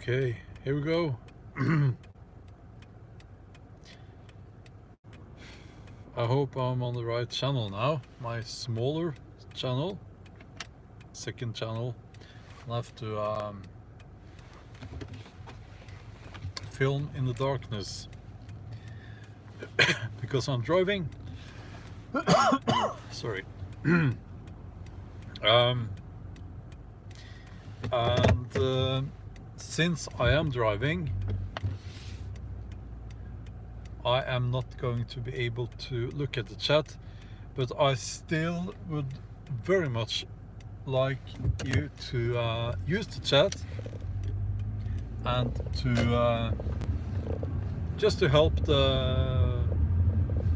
Okay, here we go. I hope I'm on the right channel now. My smaller channel, second channel. I'll have to film in the darkness because I'm driving. Sorry. Since I am driving, I am not going to be able to look at the chat, but I still would very much like you to use the chat and to just to help the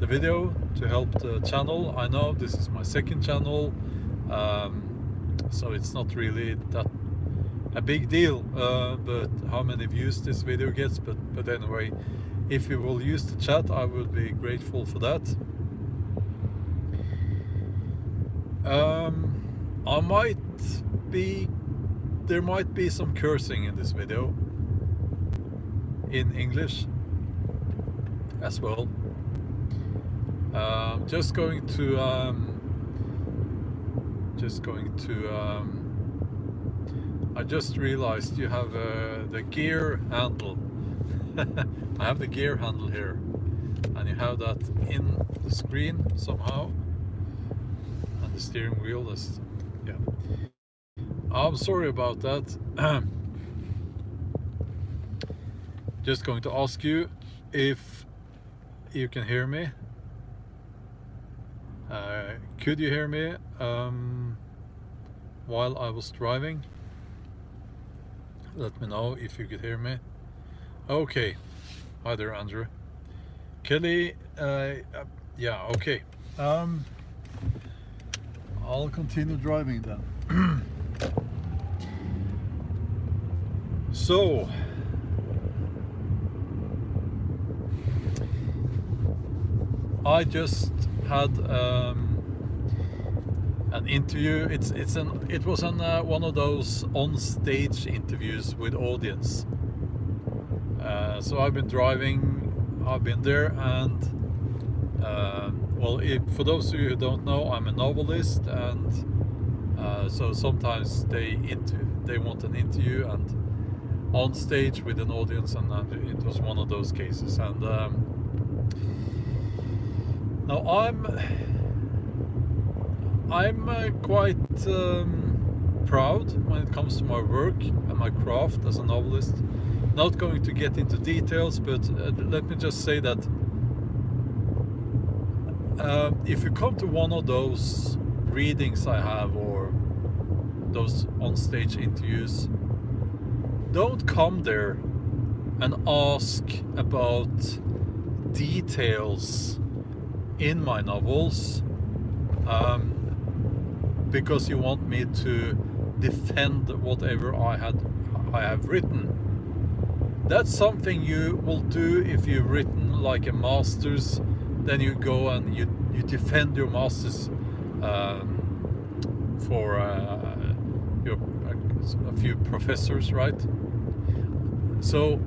video, to help the channel. I know this is my second channel, so it's not really that a big deal, but how many views this video gets, but anyway, if you will use the chat, I will be grateful for that. There might be some cursing in this video in English as well. Just going to I just realized you have the gear handle. I have the gear handle here, and you have that in the screen somehow, and the steering wheel is, yeah. I'm sorry about that. Just going to ask you if you can hear me. Could you hear me while I was driving? Let me know if you could hear me. Okay. Hi there, Andrew. Kelly, yeah, okay. I'll continue driving then. So, I just had an interview. It was one of those on-stage interviews with audience. So I've been driving, I've been there, and well, for those of you who don't know, I'm a novelist, and so sometimes they want an interview and on stage with an audience, and it was one of those cases. And now I'm quite proud when it comes to my work and my craft as a novelist. Not going to get into details, but let me just say that if you come to one of those readings I have, or those on-stage interviews, don't come there and ask about details in my novels because you want me to defend whatever I have written. That's something you will do if you've written like a master's. Then you go and you defend your master's for a few professors, right? So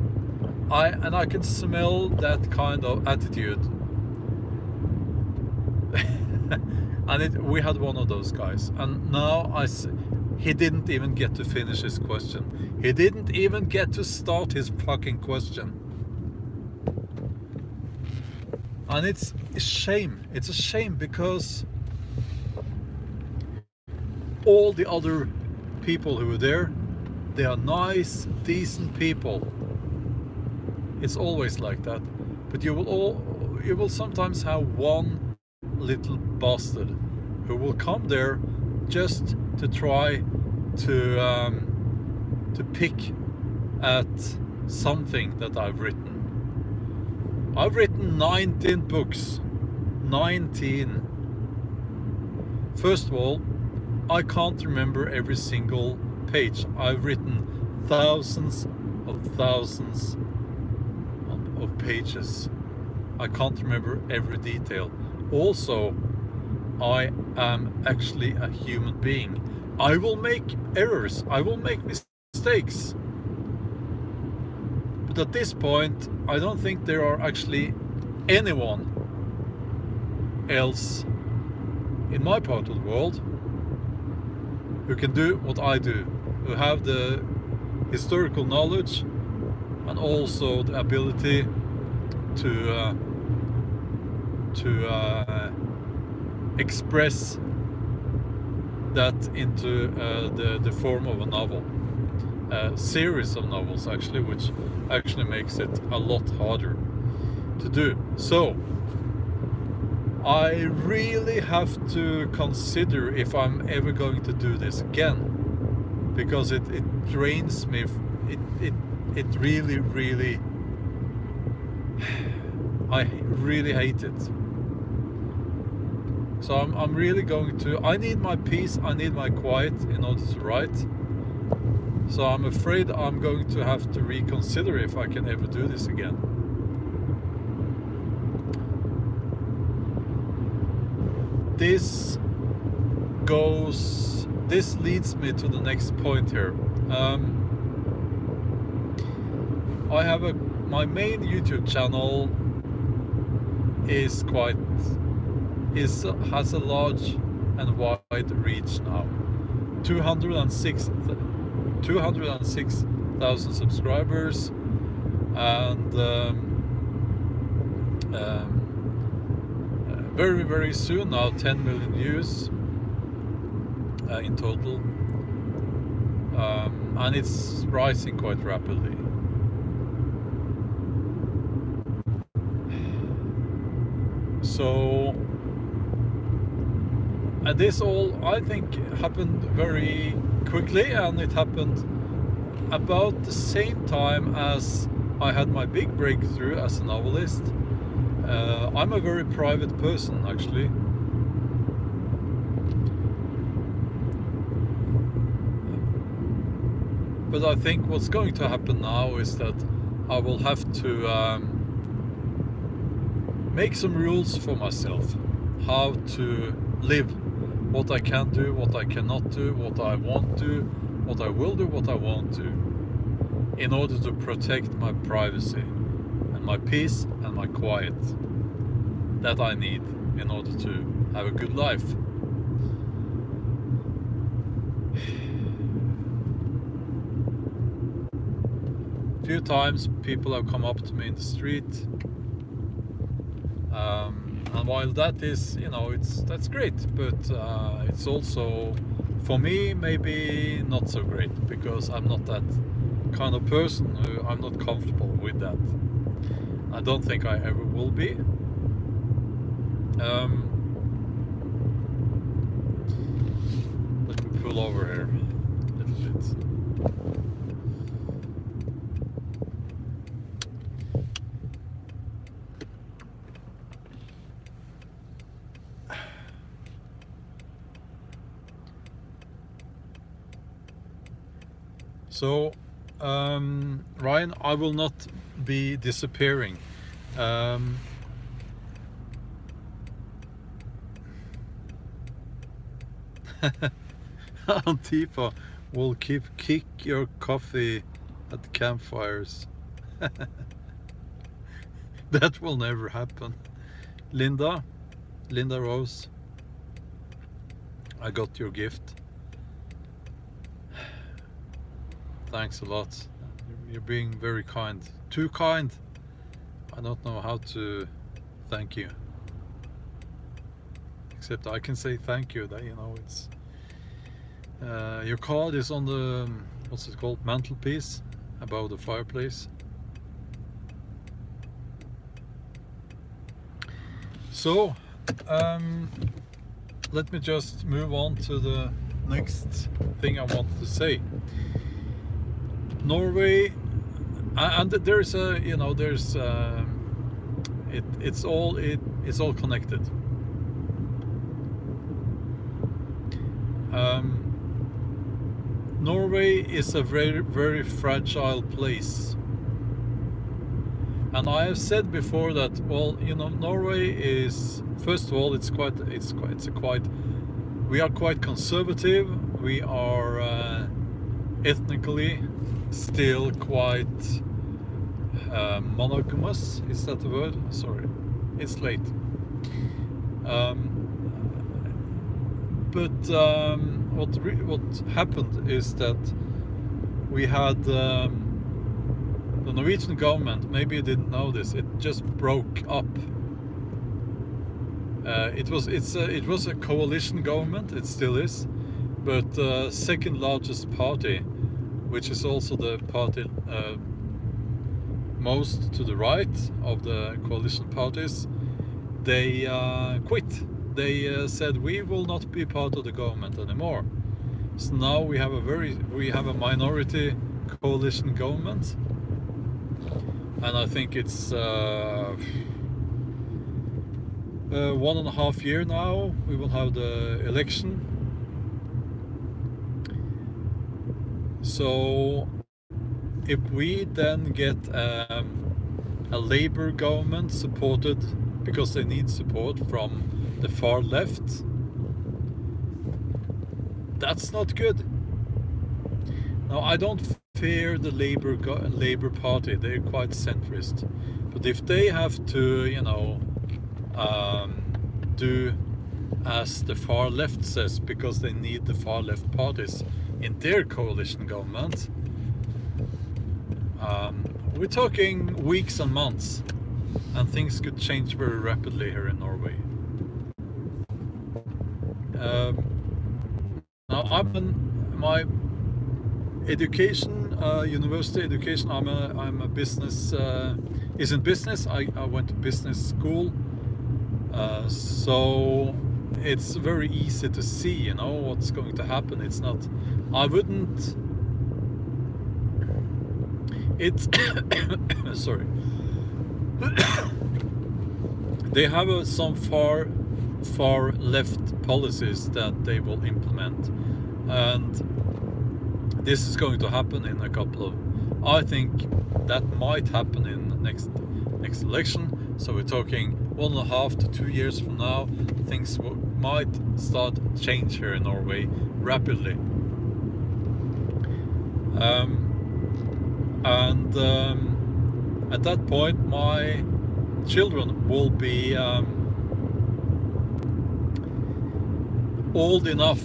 I can smell that kind of attitude. And we had one of those guys, and now he didn't even get to finish his question. He didn't even get to start his fucking question. And it's a shame. It's a shame because all the other people who were there, they are nice, decent people. It's always like that. But you will sometimes have one little bastard who will come there just to try to pick at something that I've written. I've written 19 books. 19. First of all, I can't remember every single page. I've written thousands of pages. I can't remember every detail. Also, I am actually a human being. I will make errors. I will make mistakes. But at this point, I don't think there are actually anyone else in my part of the world who can do what I do, who have the historical knowledge and also the ability to express that into the form of a novel, a series of novels actually, which actually makes it a lot harder to do. So I really have to consider if I'm ever going to do this again, because it drains me. It really I really hate it. So I'm really going to, I need my peace, I need my quiet in order to write. So I'm afraid I'm going to have to reconsider if I can ever do this again. This leads me to the next point here. I have my main YouTube channel has a large and wide reach now. 206,000 subscribers, and very soon now 10 million views in total, and it's rising quite rapidly. So this all, I think, happened very quickly, and it happened about the same time as I had my big breakthrough as a novelist. I'm a very private person, actually. But I think what's going to happen now is that I will have to make some rules for myself, how to live, what I can do, what I cannot do, what I want to, what I will do, what I won't do, in order to protect my privacy and my peace and my quiet that I need in order to have a good life. A few times people have come up to me in the street, and while that is, that's great, but it's also, for me, maybe not so great, because I'm not that kind of person who, I'm not comfortable with that. I don't think I ever will be. Let me pull over here a little bit. So, Ryan, I will not be disappearing. Antifa will kick your coffee at campfires. That will never happen. Linda Rose, I got your gift. Thanks a lot. You're being very kind. Too kind. I don't know how to thank you. Except I can say thank you. That, it's your card is on the, what's it called, mantelpiece above the fireplace. So let me just move on to the next thing I wanted to say. Norway, and there's it's all connected. Norway is a very fragile place, and I have said before that, well, Norway is, first of all, we are quite conservative. We are ethnically still quite monogamous, is that the word? Sorry, it's late. But what happened is that we had the Norwegian government, maybe you didn't know this, it just broke up. It was a coalition government, it still is, but the second largest party, which is also the party most to the right of the coalition parties, they quit. They said we will not be part of the government anymore. So now we have a minority coalition government, and I think it's 1.5 years now we will have the election. So if we then get a Labour government supported, because they need support from the far left, that's not good. Now, I don't fear the Labour Party, they're quite centrist, but if they have to, you know, do as the far left says, because they need the far left parties in their coalition government, we're talking weeks and months, and things could change very rapidly here in Norway. Now, my education, university education, I'm a business, is in business. I went to business school, so it's very easy to see, you know, what's going to happen. It's not, I wouldn't, it's sorry. They have some far left policies that they will implement, and this is going to happen in a couple of, I think that might happen in the next election. So we're talking 1.5 to 2 years from now, things might start to change here in Norway rapidly. At that point, my children will be old enough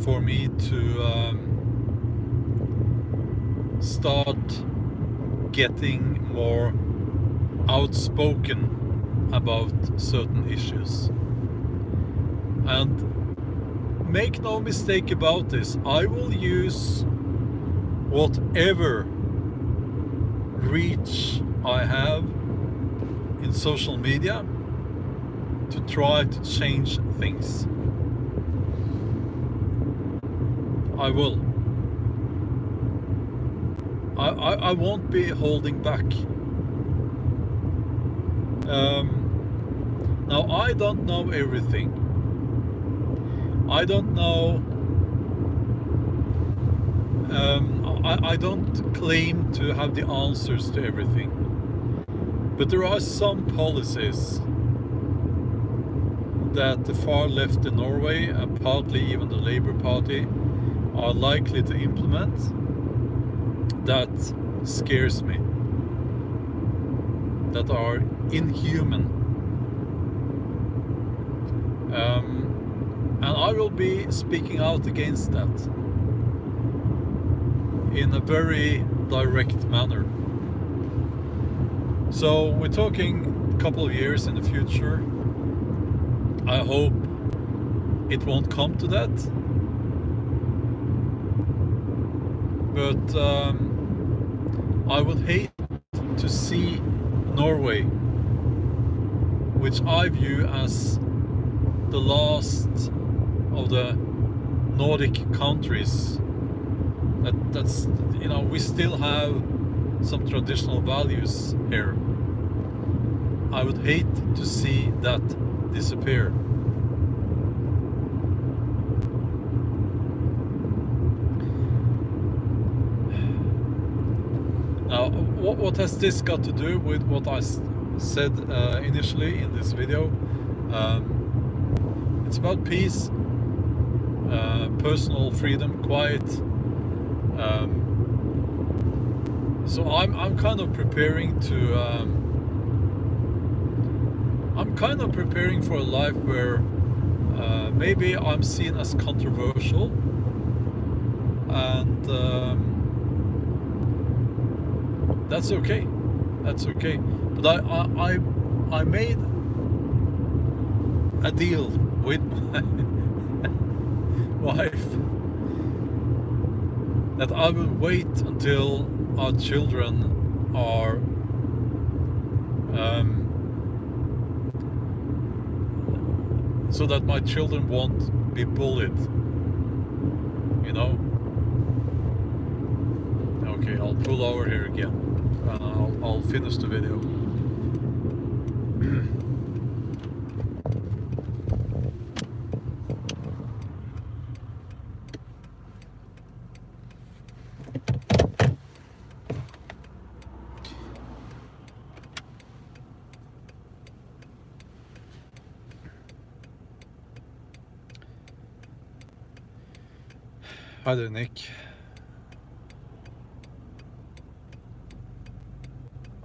for me to start getting more outspoken about certain issues. And make no mistake about this, I will use whatever reach I have in social media to try to change things. I will. I won't be holding back. Now, I don't know everything. I don't know. I don't claim to have the answers to everything. But there are some policies that the far left in Norway, and partly even the Labour Party, are likely to implement that scares me, that are inhuman. And I will be speaking out against that in a very direct manner. So we're talking a couple of years in the future. I hope it won't come to that. But I would hate to see Norway, which I view as the last of the Nordic countries. That's, you know, we still have some traditional values here. I would hate to see that disappear. Now, what has this got to do with what I said initially in this video? It's about peace, personal freedom, quiet, So I'm kind of preparing to I'm kind of preparing for a life where maybe I'm seen as controversial, and that's okay. That's okay. But I made a deal with my wife that I will wait until our children are so that my children won't be bullied, you know. Okay, I'll pull over here again and I'll finish the video. Hi there, Nick.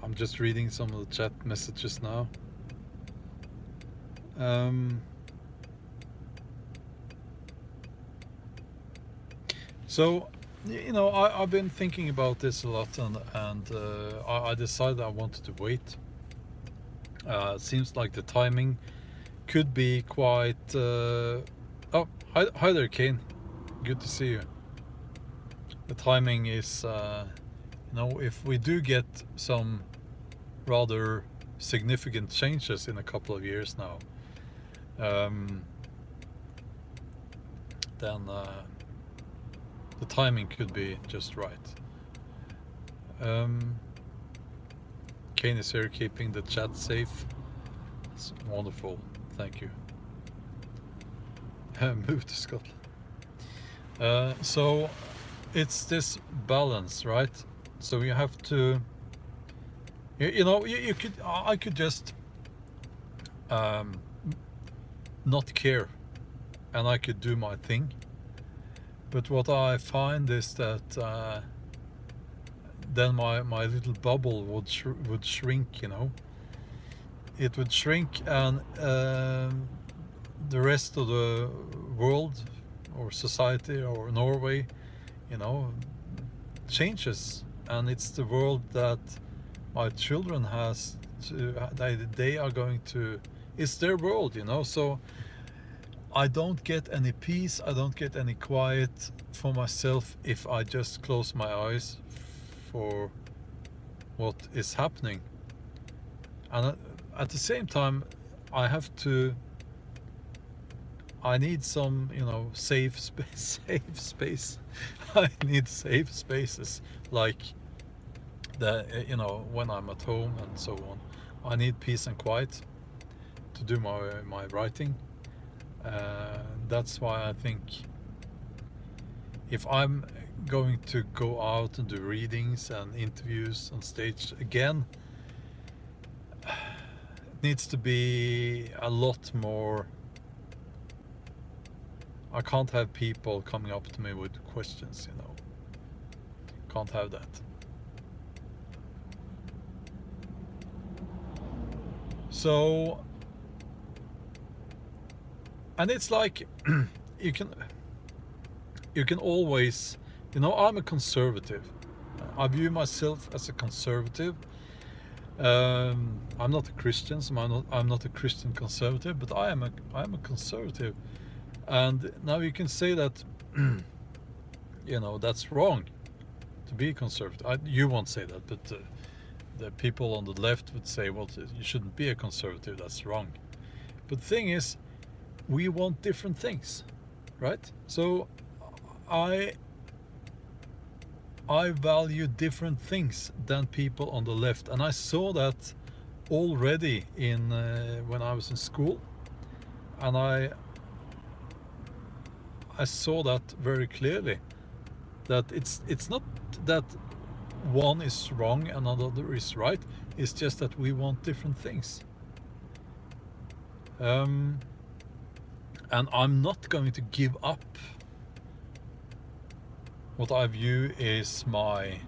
I'm just reading some of the chat messages now. So, you know, I've been thinking about this a lot, and I decided I wanted to wait. It seems like the timing could be quite... Oh, hi there, Kane. Good to see you. The timing is, you know, if we do get some rather significant changes in a couple of years now, then the timing could be just right. Kane is here keeping the chat safe. It's wonderful, thank you. Move to Scotland. So it's this balance, right? So you have to, you know, you could, I could just not care, and I could do my thing. But what I find is that then my little bubble would shrink, you know. It would shrink, and the rest of the world or society or Norway, you know, changes, and it's the world that my children has to, they are going to, it's their world, you know. So I don't get any peace, I don't get any quiet for myself if I just close my eyes for what is happening. And at the same time, I need some, you know, safe space. I need safe spaces, like the, you know, when I'm at home and so on. I need peace and quiet to do my writing. That's why I think if I'm going to go out and do readings and interviews on stage again, it needs to be a lot more. I can't have people coming up to me with questions, you know. Can't have that. So, and it's like you can always, you know, I'm a conservative. I view myself as a conservative. I'm not a Christian, so I'm not a Christian conservative, but I am a conservative. And now you can say that, you know, that's wrong to be conservative. You won't say that, but the people on the left would say, well, you shouldn't be a conservative, that's wrong. But the thing is, we want different things, right? So I value different things than people on the left, and I saw that already in when I was in school, and I saw that very clearly, that it's not that one is wrong and another is right, it's just that we want different things. And I'm not going to give up what I view is my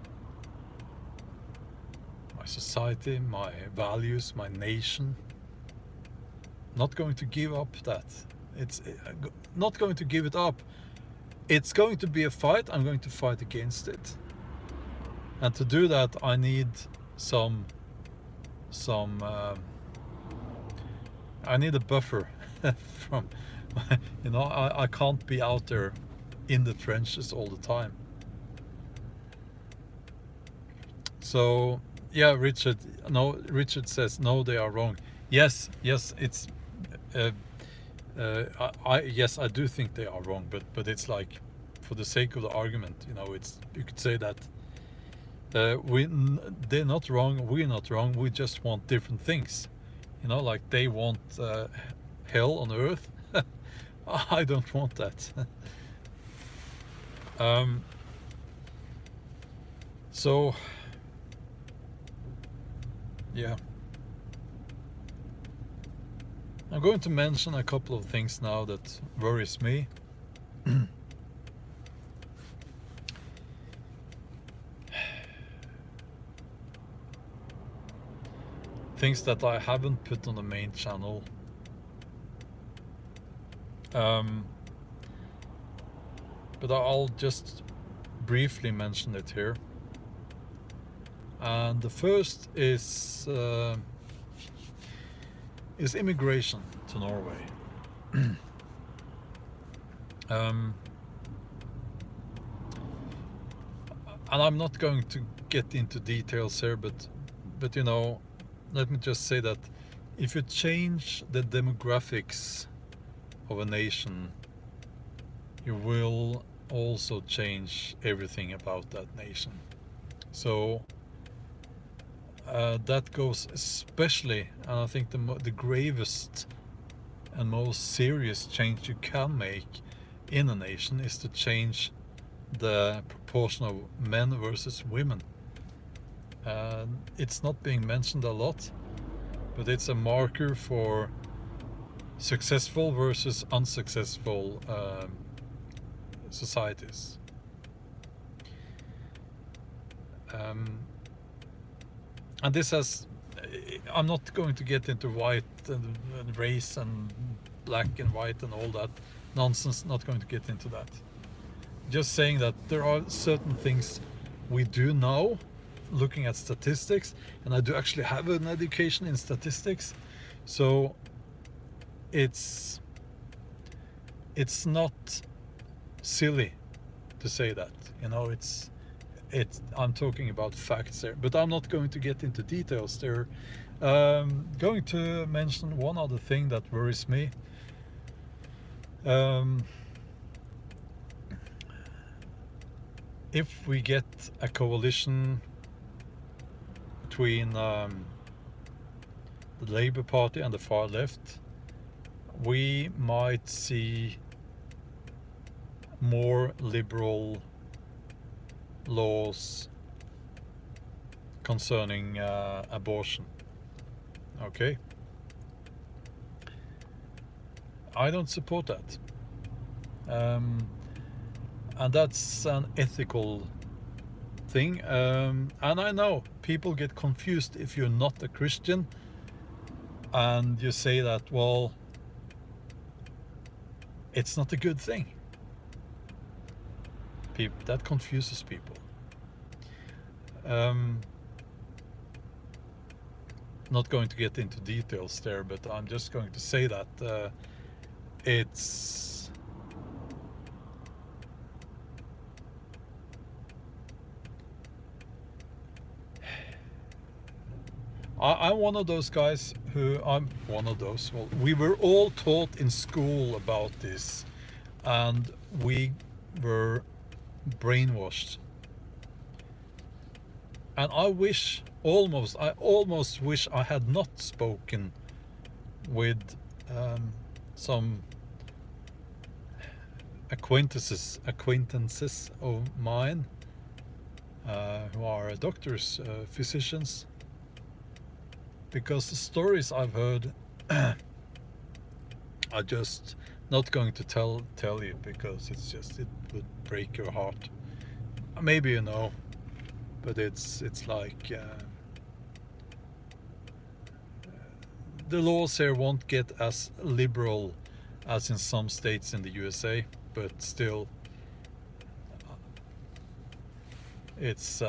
my society, my values, my nation. Not going to give up that. It's not going to give it up. It's going to be a fight. I'm going to fight against it. And to do that, I need some I need a buffer from, you know, I can't be out there in the trenches all the time. So yeah, Richard says no, they are wrong. Yes, it's yes, I do think they are wrong, but it's like, for the sake of the argument, you know, it's, you could say that they're not wrong, we're not wrong, we just want different things, you know, like they want hell on earth. I don't want that. So yeah, I'm going to mention a couple of things now that worries me. Things that I haven't put on the main channel. But I'll just briefly mention it here. And the first is immigration to Norway. And I'm not going to get into details here, but you know, let me just say that if you change the demographics of a nation, you will also change everything about that nation. So that goes especially, and I think the gravest and most serious change you can make in a nation is to change the proportion of men versus women. It's not being mentioned a lot, but it's a marker for successful versus unsuccessful societies. And this has, I'm not going to get into white and race and black and white and all that nonsense, not going to get into that. Just saying that there are certain things we do know, looking at statistics, and I do actually have an education in statistics, so it's not silly to say that, you know, I'm talking about facts there, but I'm not going to get into details there. Going to mention one other thing that worries me. If we get a coalition between the Labour Party and the far left, we might see more liberal laws concerning abortion. Okay, I don't support that, and that's an ethical thing, and I know people get confused if you're not a Christian and you say that, well, it's not a good thing. That confuses people. Not going to get into details there, but I'm just going to say that it's I'm one of those guys well, we were all taught in school about this, and we were brainwashed. And I almost wish I had not spoken with some acquaintances of mine who are doctors, physicians, because the stories I've heard are just not going to tell you, because it would break your heart. Maybe you know, but it's like the laws here won't get as liberal as in some states in the USA, but still, it's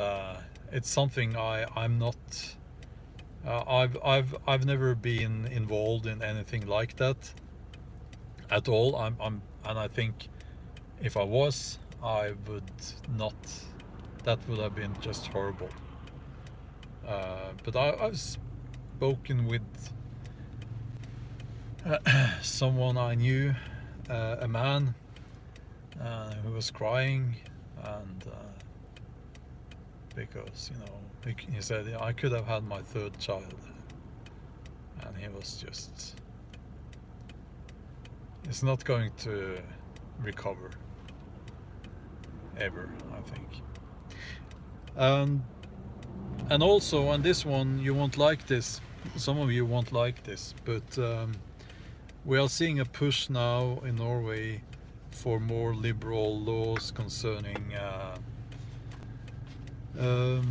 something I'm not. I've never been involved in anything like that at all. And I think if I was, I would not. That would have been just horrible. But I've spoken with someone I knew, a man who was crying, and because, you know, he said, I could have had my third child, and he was just, it's not going to recover ever, I think. And also on this one, you won't like this, some of you won't like this, but we are seeing a push now in Norway for more liberal laws concerning no,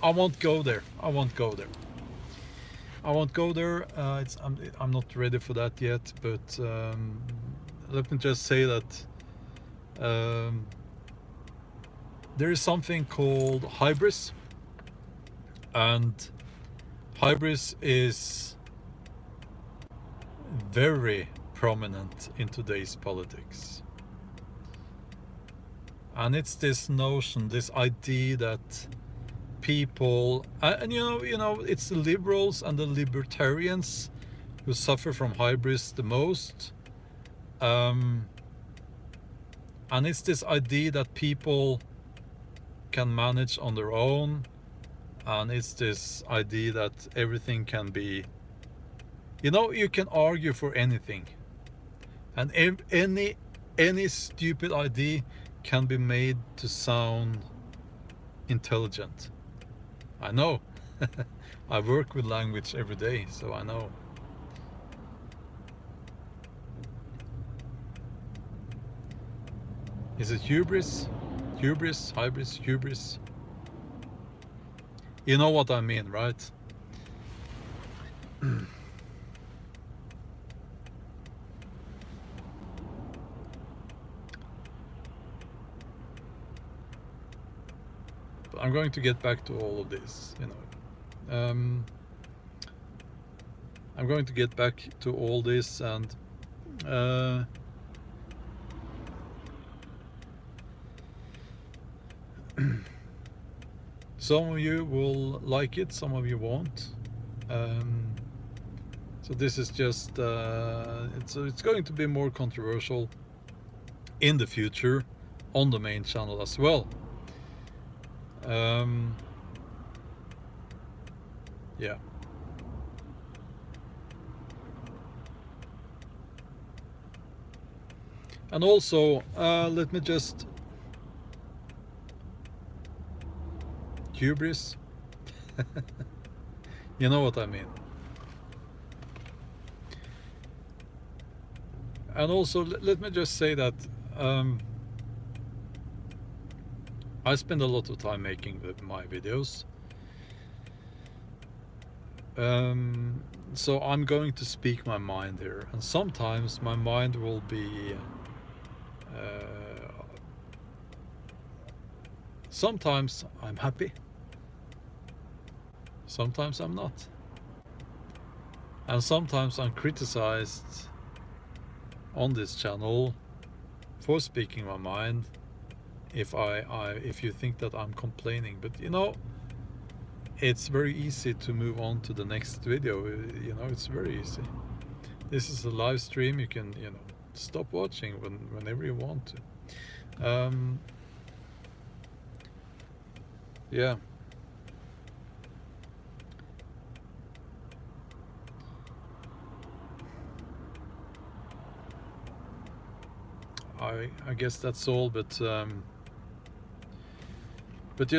I won't go there. I'm not ready for that yet, but let me just say that there is something called hybris, and hybris is very prominent in today's politics. And it's this notion, this idea that people, and you know, it's the liberals and the libertarians who suffer from hybris the most. And it's this idea that people can manage on their own, and it's this idea that everything can be, you know, you can argue for anything, and any stupid idea can be made to sound intelligent. I know. I work with language every day, so I know. Is it hubris? Hubris, hybris, hubris. You know what I mean, right? But I'm going to get back to all of this, you know. I'm going to get back to all this, and some of you will like it, some of you won't. So this is just it's going to be more controversial in the future on the main channel as well. Yeah. And also, let me just, hubris. You know what I mean. And also, let me just say that I spend a lot of time making my videos. So I'm going to speak my mind here, and sometimes my mind will be sometimes I'm happy, sometimes I'm not, and sometimes I'm criticized on this channel for speaking my mind if you think that I'm complaining. But you know, it's very easy to move on to the next video. You know, it's very easy. This is a live stream. You can, you know, stop watching whenever you want to. Yeah. I guess that's all, but you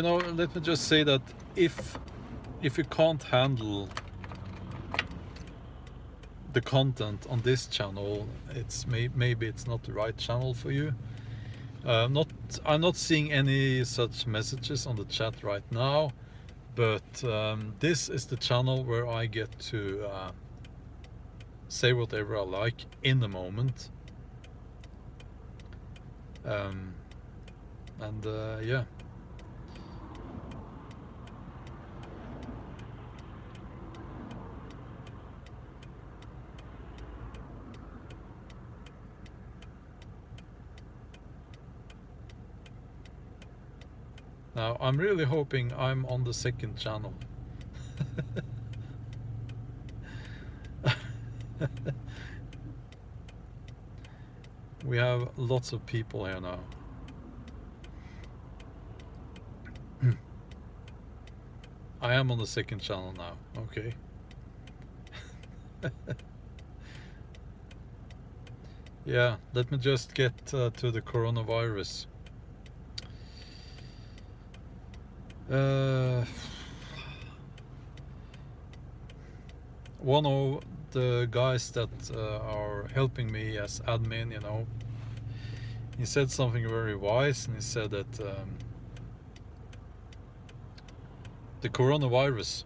know, let me just say that if you can't handle the content on this channel, it's maybe it's not the right channel for you. I'm not seeing any such messages on the chat right now, But this is the channel where I get to say whatever I like in the moment. Yeah. Now, I'm really hoping I'm on the second channel. We have lots of people here now. I am on the second channel now, okay. Yeah, let me just get to the coronavirus. One of the guys that are helping me as admin, you know, he said something very wise, and he said that the coronavirus,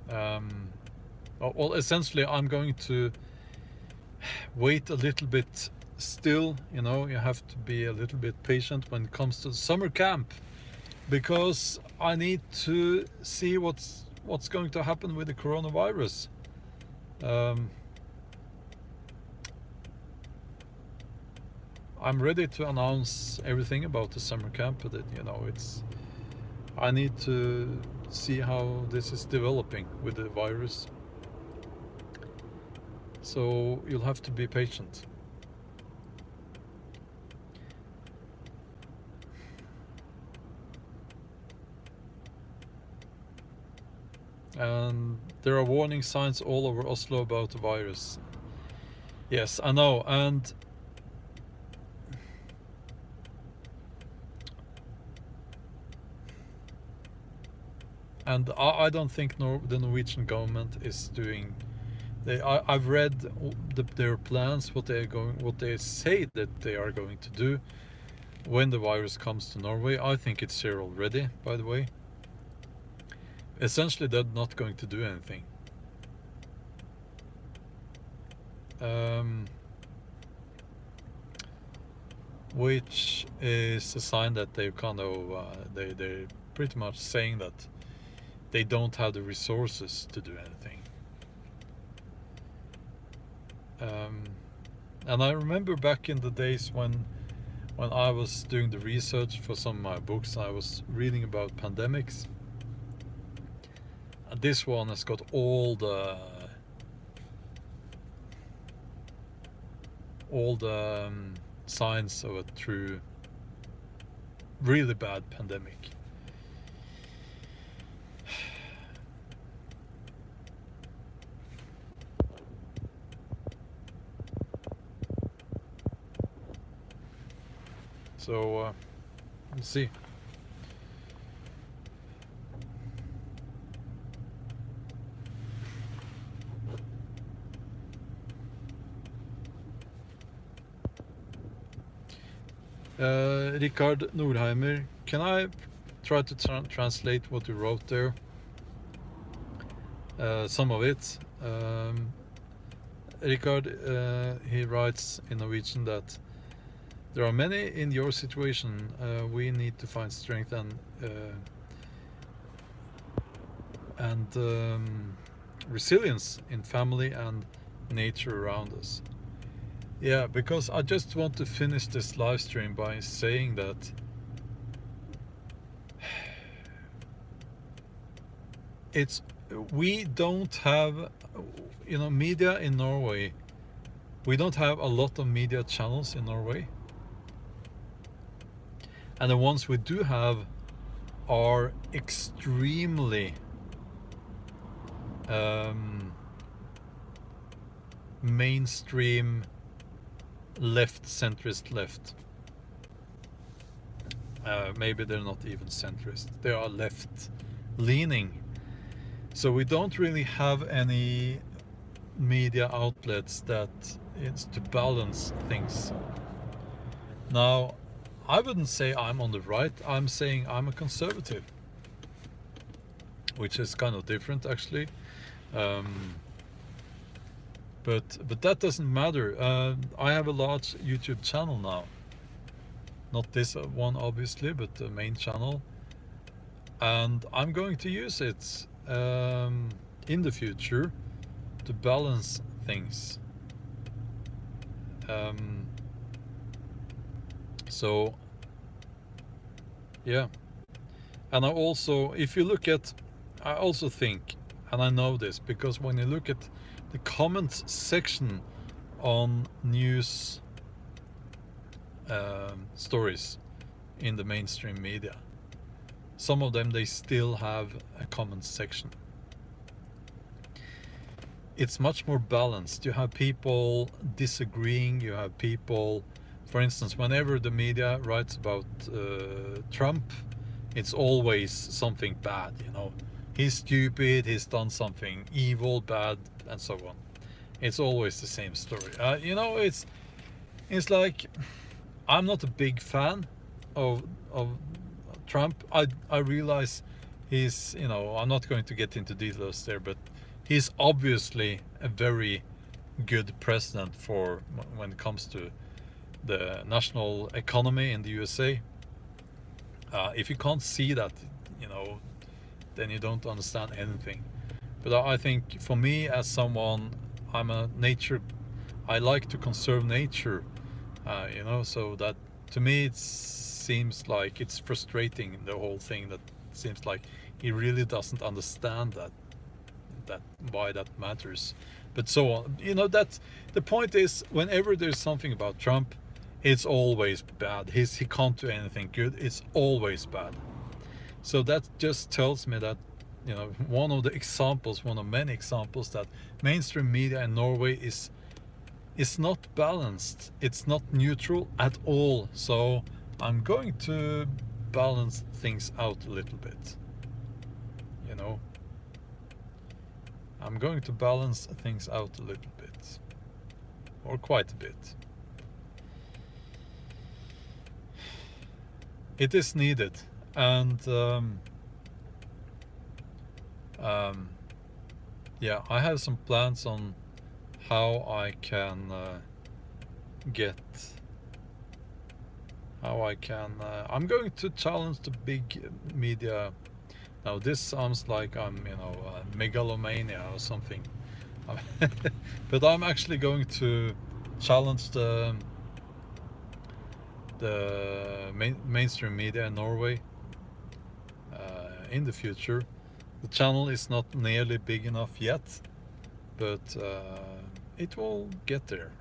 well, essentially I'm going to wait a little bit still, you know. You have to be a little bit patient when it comes to summer camp, because I need to see what's going to happen with the coronavirus. I'm ready to announce everything about the summer camp, but you know, I need to see how this is developing with the virus. So you'll have to be patient. And there are warning signs all over Oslo about the virus. Yes, I know, and I don't think the Norwegian government is doing. I've read their plans, what they say that they are going to do when the virus comes to Norway. I think it's here already, by the way. Essentially, they're not going to do anything. Which is a sign that they're kind of they're pretty much saying that they don't have the resources to do anything. And I remember back in the days when I was doing the research for some of my books, I was reading about pandemics. And this one has got all the signs of a true, really bad pandemic. So let's see. Rikard Nordheimer, can I try to translate what you wrote there? Some of it. Rikard, he writes in Norwegian that there are many in your situation. We need to find strength and resilience in family and nature around us. Yeah, because I just want to finish this live stream by saying that we don't have, you know, media in Norway. We don't have a lot of media channels in Norway. And the ones we do have are extremely mainstream centrist left. Maybe they're not even centrist. They are left leaning. So we don't really have any media outlets that is to balance things. Now, I wouldn't say I'm on the right. I'm saying I'm a conservative, which is kind of different actually. But that doesn't matter. I have a large YouTube channel now. Not this one obviously, but the main channel. And I'm going to use it in the future to balance things. So yeah. And I also, if you look at, I also think, and I know this because when you look at the comments section on news stories in the mainstream media, some of them, they still have a comment section. It's much more balanced. You have people disagreeing, you have people, for instance, whenever the media writes about Trump, it's always something bad, you know. He's stupid, he's done something evil, bad, and so on. It's always the same story. You know, it's like, I'm not a big fan of Trump. I realize he's, you know, I'm not going to get into details there, but he's obviously a very good president for when it comes to the national economy in the USA. If you can't see that, you know, then you don't understand anything. But I think for me, as someone, I'm a nature, I like to conserve nature, you know, so that to me it seems like it's frustrating, the whole thing, that seems like he really doesn't understand that why that matters. But so on, you know, that the point is, whenever there's something about Trump, it's always bad. He can't do anything good. It's always bad. So that just tells me that, you know, one of the examples, one of many examples, that mainstream media in Norway is not balanced. It's not neutral at all. So I'm going to balance things out a little bit, you know. I'm going to balance things out a little bit, or quite a bit. It is needed, and yeah, I have some plans on how I can I'm going to challenge the big media. Now this sounds like I'm, you know, megalomania or something, but I'm actually going to challenge the mainstream media in Norway in the future. The channel is not nearly big enough yet, but it will get there.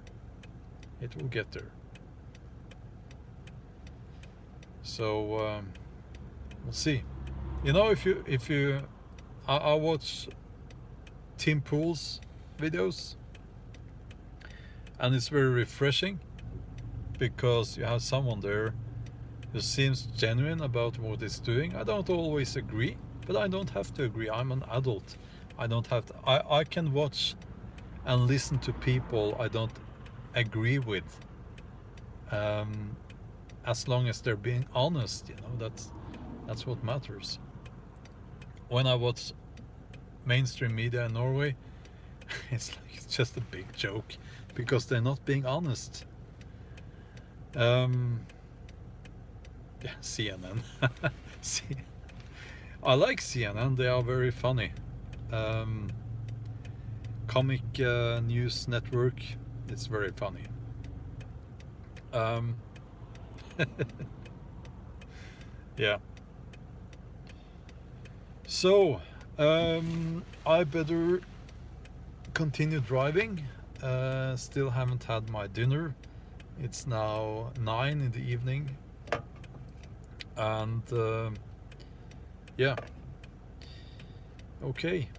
It will get there. So we'll see. You know, if you I watch Tim Pool's videos, and it's very refreshing because you have someone there who seems genuine about what he's doing. I don't always agree, but I don't have to agree. I'm an adult. I don't have to. I can watch and listen to people I don't agree with, as long as they're being honest. You know, that's what matters. When I watch mainstream media in Norway, it's just a big joke because they're not being honest. Yeah, CNN. I like CNN. They are very funny. Comic News Network. It's very funny. Yeah. So I better continue driving. Still haven't had my dinner. It's now 9 in the evening, and yeah. Okay.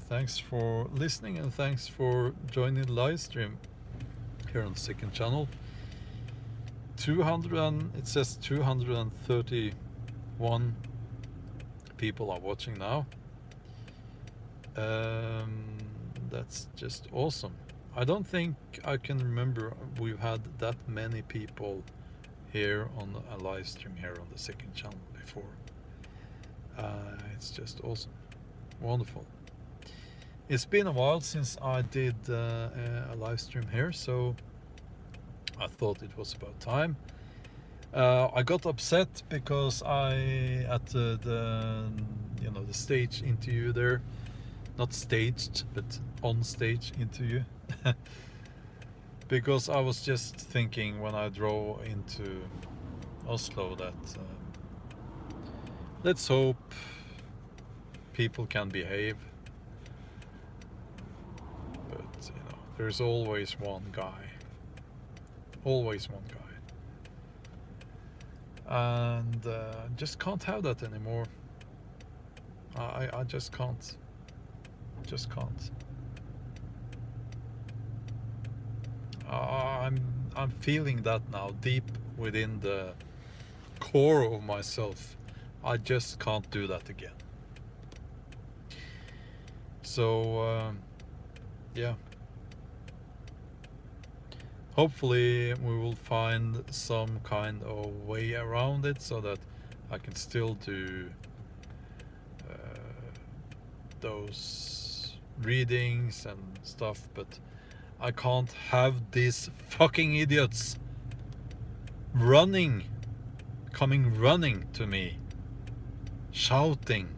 Thanks for listening, and thanks for joining the live stream here on the second channel. 200 it says 231 people are watching now. That's just awesome. I don't think I can remember we've had that many people here on a live stream here on the second channel before. It's just awesome, wonderful. It's been a while since I did a live stream here, so I thought it was about time. I got upset because at the stage interview there, not staged but on stage interview, because I was just thinking when I drove into Oslo that let's hope people can behave, but there's always one guy, and just can't have that anymore. I just can't. I'm feeling that now deep within the core of myself. I just can't do that again. So yeah, hopefully we will find some kind of way around it so that I can still do those readings and stuff, but I can't have these fucking idiots coming running to me, shouting.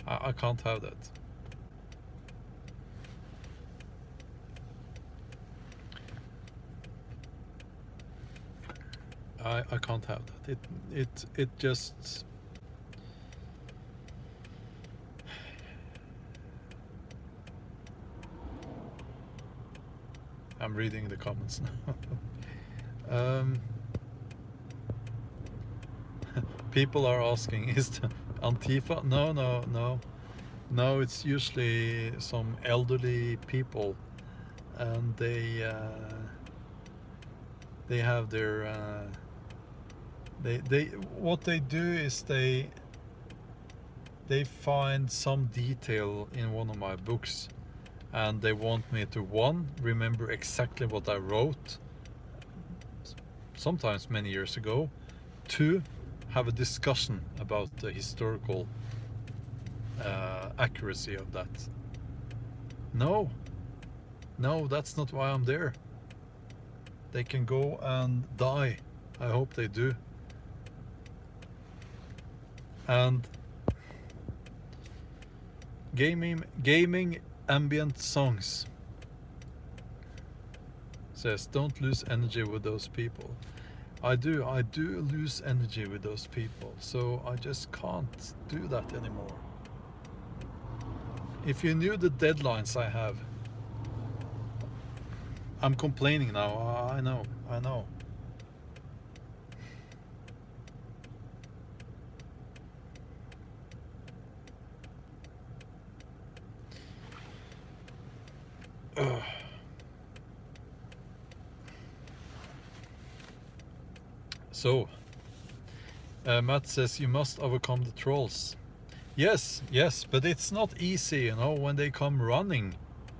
I can't have that. I can't have that. It just I'm reading the comments now. People are asking, is the Antifa? No, it's usually some elderly people, and they have their what they do is they find some detail in one of my books, and they want me to, one, remember exactly what I wrote, sometimes many years ago, two, have a discussion about the historical accuracy of that. No, that's not why I'm there. They can go and die. I hope they do. And gaming ambient songs says, don't lose energy with those people. I do lose energy with those people, so I just can't do that anymore. If you knew the deadlines I have. I'm complaining now, I know. So, Matt says you must overcome the trolls. Yes, but it's not easy, when they come running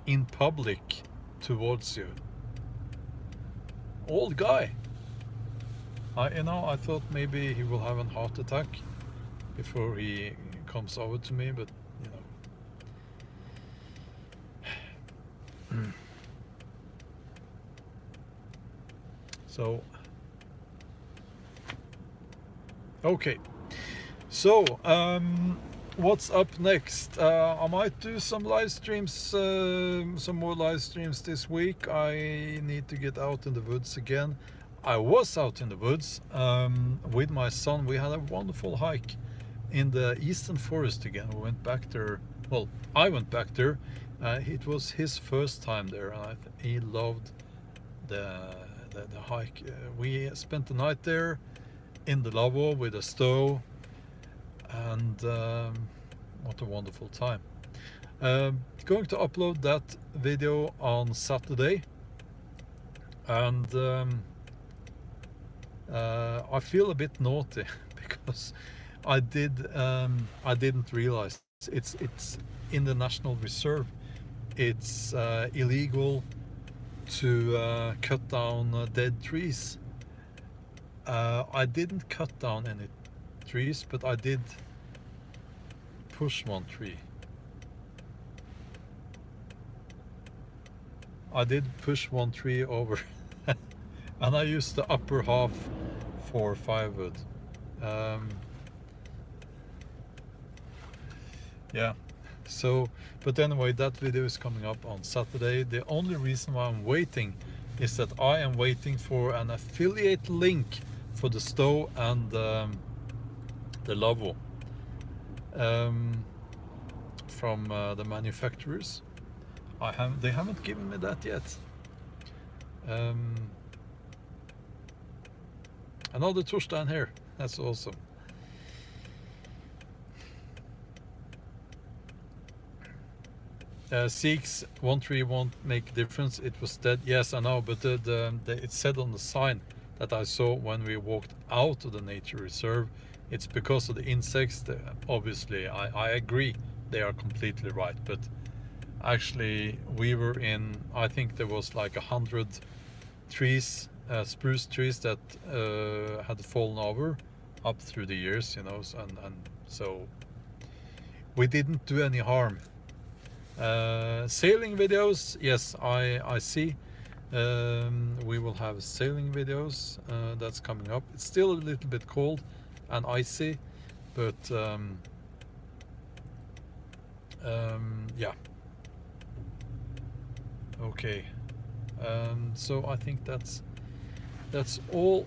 in public towards you. Old guy. I thought maybe he will have a heart attack before he comes over to me, but So, okay. So, what's up next? I might do some live streams, some more live streams this week. I need to get out in the woods again. I was out in the woods with my son. We had a wonderful hike in the eastern forest again. We went back there. Well, I went back there. It was his first time there, and he loved the hike. We spent the night there in the Lavvo with a stove, and what a wonderful time. Going to upload that video on Saturday, and I feel a bit naughty because I didn't realize it's in the National Reserve, it's illegal to cut down dead trees. I didn't cut down any trees, but I did push one tree. I did push one tree over and I used the upper half for firewood. Yeah, so, but anyway, that video is coming up on Saturday. The only reason why I'm waiting is that I am waiting for an affiliate link for the stove and the Lavvo from the manufacturers. They haven't given me that yet. Another Torstein here, that's awesome. Seeks one tree won't make a difference, it was dead. Yes, I know, but it said on the sign that I saw when we walked out of the nature reserve, it's because of the insects. Obviously, I agree, they are completely right, but actually we were in, I think there was like 100 trees, spruce trees that had fallen over up through the years, you know, and so we didn't do any harm. Sailing videos, yes, I see. We will have sailing videos that's coming up. It's still a little bit cold and icy, but yeah. Okay, so I think that's all.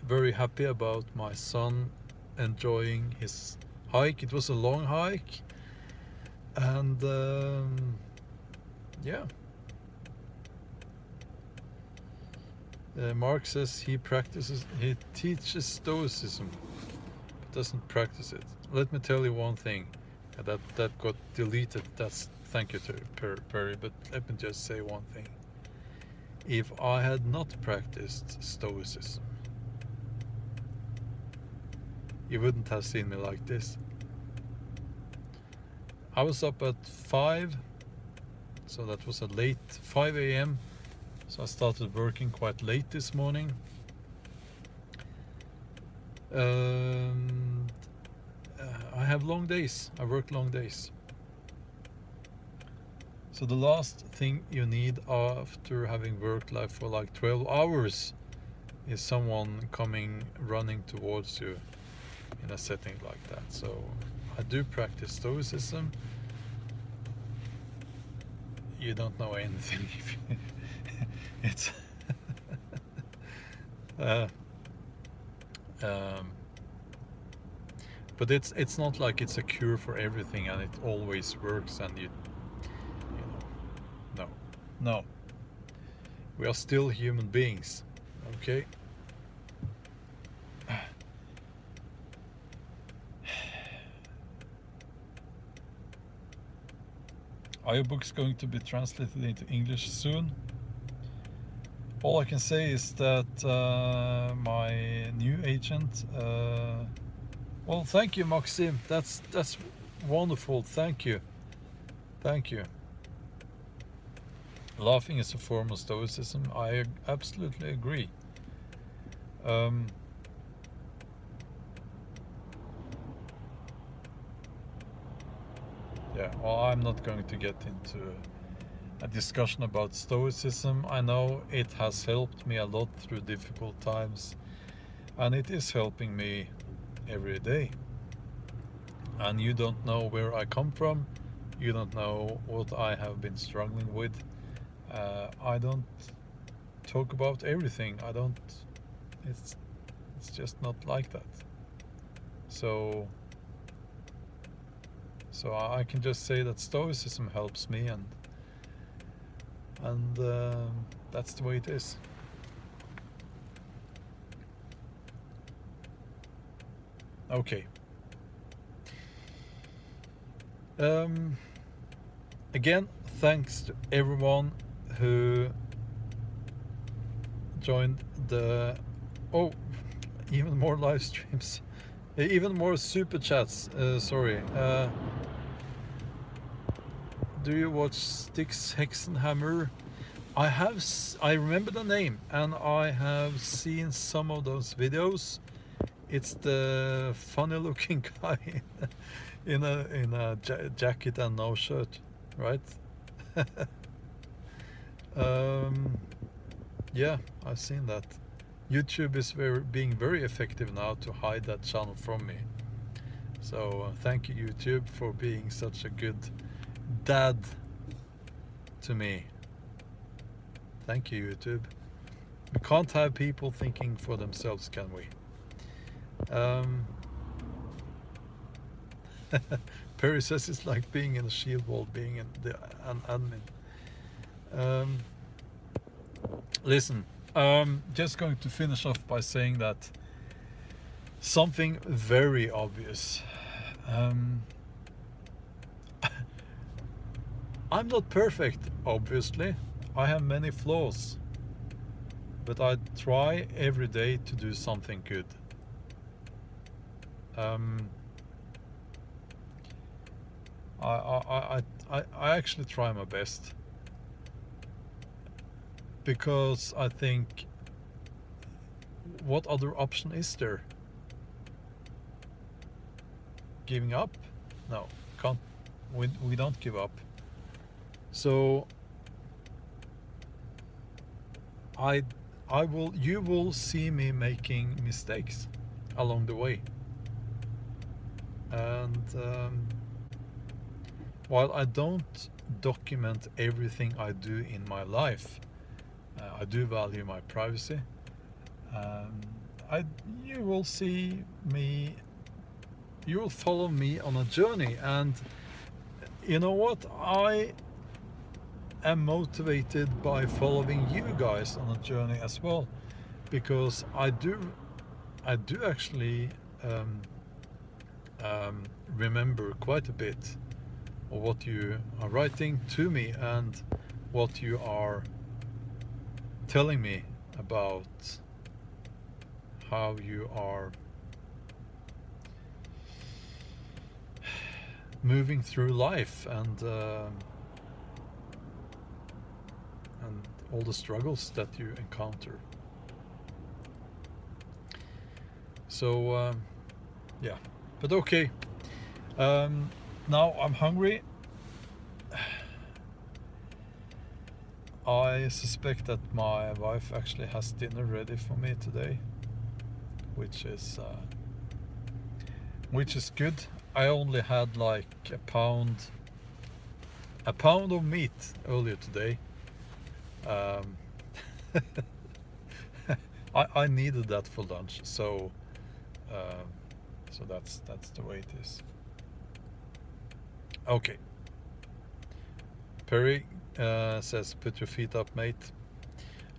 Very happy about my son enjoying his hike. It was a long hike, and yeah. Mark says he teaches stoicism, but doesn't practice it. Let me tell you one thing, that got deleted. That's thank you to Perry, but let me just say one thing. If I had not practiced stoicism, you wouldn't have seen me like this. I was up at 5, so that was a late 5 a.m. So I started working quite late this morning. I have long days. I work long days. So the last thing you need after having worked like for like 12 hours is someone coming running towards you in a setting like that. So I do practice stoicism. You don't know anything if you it's but it's not like it's a cure for everything and it always works, and you know, no, we are still human beings, okay? Are your books going to be translated into English soon? All I can say is that my new agent, well, thank you, Maxim. That's wonderful. Thank you. Laughing is a form of stoicism. I absolutely agree. Yeah, well, I'm not going to get into a discussion about stoicism. I know it has helped me a lot through difficult times, and it is helping me every day. And you don't know where I come from, you don't know what I have been struggling with. I don't talk about everything. It's just not like that. So I can just say that stoicism helps me, and that's the way it is. Okay. Again, thanks to everyone who joined the even more live streams, even more super chats. Sorry. do you watch Styx Hexenhammer? I remember the name, and I have seen some of those videos. It's the funny looking guy in a jacket and no shirt, right? Yeah, I've seen that. YouTube is being very effective now to hide that channel from me. So thank you, YouTube, for being such a good dad to me. Thank you, YouTube. We can't have people thinking for themselves, can we? Perry says it's like being in a shield wall, being an admin. Listen, just going to finish off by saying that something very obvious. I'm not perfect, obviously. I have many flaws, but I try every day to do something good. I actually try my best, because I think, what other option is there? Giving up? No, can't. We don't give up. So you will see me making mistakes along the way, and while I don't document everything I do in my life, I do value my privacy. You will see me, you will follow me on a journey, and you know what? I am motivated by following you guys on a journey as well, because I do actually remember quite a bit of what you are writing to me and what you are telling me about how you are moving through life, and all the struggles that you encounter. So yeah, but okay. Now I'm hungry. I suspect that my wife actually has dinner ready for me today, which is good. I only had like a pound of meat earlier today. I needed that for lunch, so that's the way it is. Okay. Perry says, put your feet up, mate.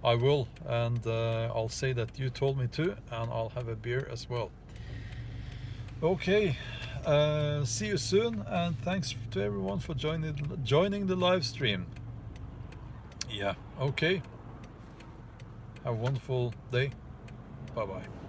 I will, and I'll say that you told me to, and I'll have a beer as well. Okay, see you soon, and thanks to everyone for joining the live stream. Yeah, okay. Have a wonderful day. Bye-bye.